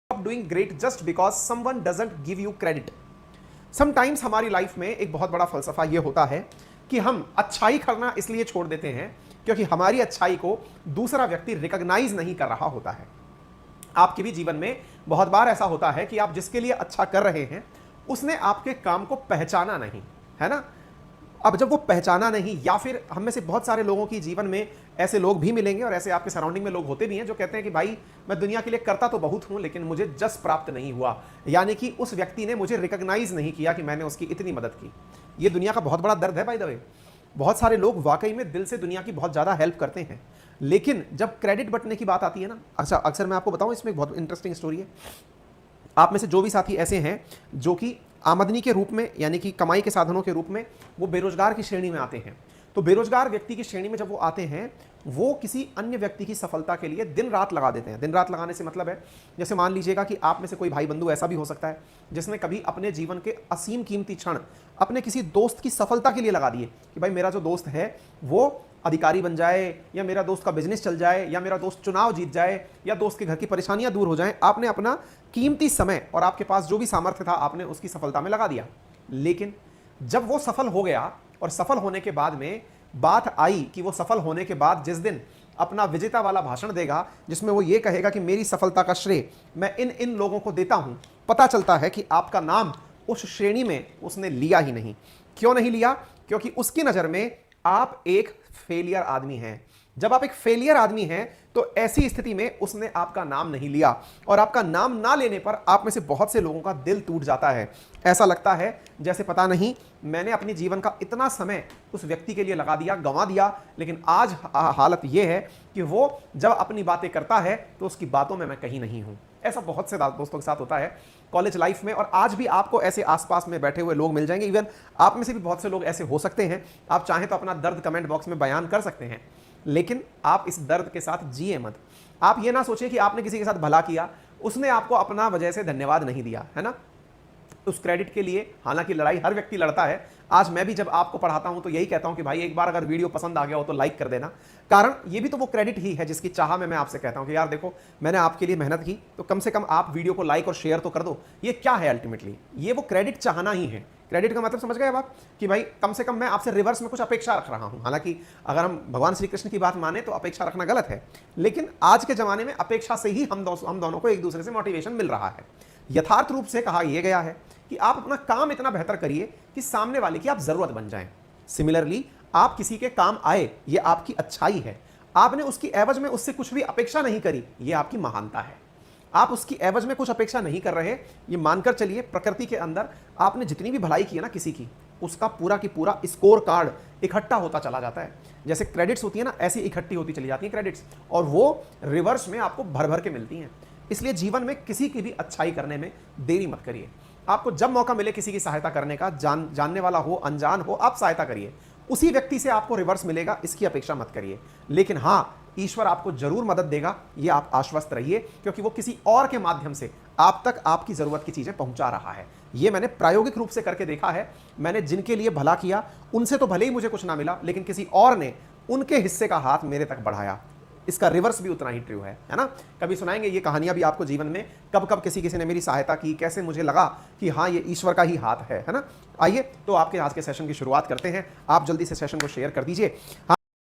stop doing great just because someone doesn't give you credit. Sometimes हमारी life में एक बहुत बड़ा फलसफा ये होता है कि हम अच्छाई करना इसलिए छोड़ देते हैं क्योंकि हमारी अच्छाई को दूसरा व्यक्ति रिकॉग्नाइज नहीं कर रहा होता है। आपके भी जीवन में बहुत बार ऐसा होता है कि आप जिसके लिए अच्छा कर रहे हैं उसने आपके काम को पहचाना नहीं, है ना। अब जब वो पहचाना नहीं, या फिर हम में से बहुत सारे लोगों की जीवन में ऐसे लोग भी मिलेंगे और ऐसे आपके सराउंडिंग में लोग होते भी हैं जो कहते हैं कि भाई मैं दुनिया के लिए करता तो बहुत हूं लेकिन मुझे जस प्राप्त नहीं हुआ, यानी कि उस व्यक्ति ने मुझे रिकॉग्नाइज नहीं किया कि मैंने उसकी इतनी मदद की। ये दुनिया का बहुत बड़ा दर्द है बाय द वे। बहुत सारे लोग वाकई में दिल से दुनिया की बहुत ज़्यादा हेल्प करते हैं, लेकिन जब क्रेडिट बंटने की बात आती है ना, अच्छा अक्सर मैं आपको बताऊं, इसमें एक बहुत इंटरेस्टिंग स्टोरी है। आप में से जो भी साथी ऐसे हैं जो कि आमदनी के रूप में, यानी कि कमाई के साधनों के रूप में वो बेरोजगार की श्रेणी में आते हैं, तो बेरोजगार व्यक्ति की श्रेणी में जब वो आते हैं वो किसी अन्य व्यक्ति की सफलता के लिए दिन रात लगा देते हैं। दिन रात लगाने से मतलब है, जैसे मान लीजिएगा कि आप में से कोई भाई बंधु ऐसा भी हो सकता है जिसने कभी अपने जीवन के असीम कीमती क्षण अपने किसी दोस्त की सफलता के लिए लगा दिए कि भाई मेरा जो दोस्त है वो अधिकारी बन जाए, या मेरा दोस्त का बिजनेस चल जाए, या मेरा दोस्त चुनाव जीत जाए, या दोस्त के घर की परेशानियां दूर हो जाएं। आपने अपना कीमती समय और आपके पास जो भी सामर्थ्य था आपने उसकी सफलता में लगा दिया। लेकिन जब वो सफल हो गया और सफल होने के बाद में बात आई कि वो सफल होने के बाद जिस दिन अपना विजेता वाला भाषण देगा जिसमें वो ये कहेगा कि मेरी सफलता का श्रेय मैं इन इन लोगों को देता हूं, पता चलता है कि आपका नाम उस श्रेणी में उसने लिया ही नहीं। क्यों नहीं लिया? क्योंकि उसकी नजर में आप एक फेलियर आदमी हैं। जब आप एक फेलियर आदमी हैं तो ऐसी स्थिति में उसने आपका नाम नहीं लिया, और आपका नाम ना लेने पर आप में से बहुत से लोगों का दिल टूट जाता है। ऐसा लगता है जैसे पता नहीं मैंने अपनी जीवन का इतना समय उस व्यक्ति के लिए लगा दिया, गंवा दिया, लेकिन आज हालत यह है कि वो जब अपनी बातें करता है तो उसकी बातों में मैं कहीं नहीं हूं। ऐसा बहुत से दोस्तों के साथ होता है कॉलेज लाइफ में, और आज भी आपको ऐसे आसपास में बैठे हुए लोग मिल जाएंगे। इवन आप में से भी बहुत से लोग ऐसे हो सकते हैं। आप चाहें तो अपना दर्द कमेंट बॉक्स में बयान कर सकते हैं, लेकिन आप इस दर्द के साथ जिए मत। आप ये ना सोचिए कि आपने किसी के साथ भला किया, उसने आपको अपना वजह से धन्यवाद नहीं दिया, है ना। उस क्रेडिट के लिए हालांकि लड़ाई हर व्यक्ति लड़ता है। आज मैं भी जब आपको पढ़ाता हूं तो यही कहता हूं कि भाई एक बार अगर वीडियो पसंद आ गया हो तो लाइक कर देना, कारण ये भी तो वो क्रेडिट ही है जिसकी चाह में मैं आपसे कहता हूं कि यार देखो मैंने आपके लिए मेहनत की तो कम से कम आप वीडियो को लाइक और शेयर तो कर दो। ये क्या है अल्टीमेटली? ये वो क्रेडिट चाहना ही है। क्रेडिट का मतलब समझ गए आप कि भाई कम से कम मैं आपसे रिवर्स में कुछ अपेक्षा रख रहा हूं। हालांकि अगर हम भगवान श्री कृष्ण की बात माने तो अपेक्षा रखना गलत है, लेकिन आज के जमाने में अपेक्षा से ही हम दोनों को एक दूसरे से मोटिवेशन मिल रहा है। यथार्थ रूप से कहा यह गया है कि आप अपना काम इतना बेहतर करिए कि सामने वाले की आप जरूरत बन जाएं। सिमिलरली आप किसी के काम आए, ये आपकी अच्छाई है। आपने उसकी एवज में उससे कुछ भी अपेक्षा नहीं करी, ये आपकी महानता है। आप उसकी एवज में कुछ अपेक्षा नहीं कर रहे, ये मानकर चलिए प्रकृति के अंदर आपने जितनी भी भलाई की है ना किसी की, उसका पूरा की पूरा स्कोर कार्ड इकट्ठा होता चला जाता है। जैसे क्रेडिट्स होती है ना, ऐसी इकट्ठी होती चली जाती है क्रेडिट्स, और वो रिवर्स में आपको भर भर के मिलती हैं। इसलिए जीवन में किसी की भी अच्छाई करने में देरी मत करिए। आपको जब मौका मिले किसी की सहायता करने का, जानने वाला हो अनजान हो, आप सहायता करिए। उसी व्यक्ति से आपको रिवर्स मिलेगा इसकी अपेक्षा मत करिए। लेकिन हाँ, ईश्वर आपको जरूर मदद देगा, ये आप आश्वस्त रहिए, क्योंकि वो किसी और के माध्यम से आप तक आपकी जरूरत की चीजें पहुंचा रहा है। ये मैंने प्रायोगिक रूप से करके देखा है। मैंने जिनके लिए भला किया उनसे तो भले ही मुझे कुछ ना मिला, लेकिन किसी और ने उनके हिस्से का हाथ मेरे तक बढ़ाया। इसका रिवर्स भी उतना ही ट्रू है ना। कभी सुनाएंगे ये कहानियां भी आपको जीवन में, कब कब किसी ने मेरी सहायता की, कैसे मुझे लगा कि हाँ ये ईश्वर का ही हाथ है ना। आइए तो आपके आज के सेशन की शुरुआत करते हैं। आप जल्दी से सेशन को शेयर कर दीजिए।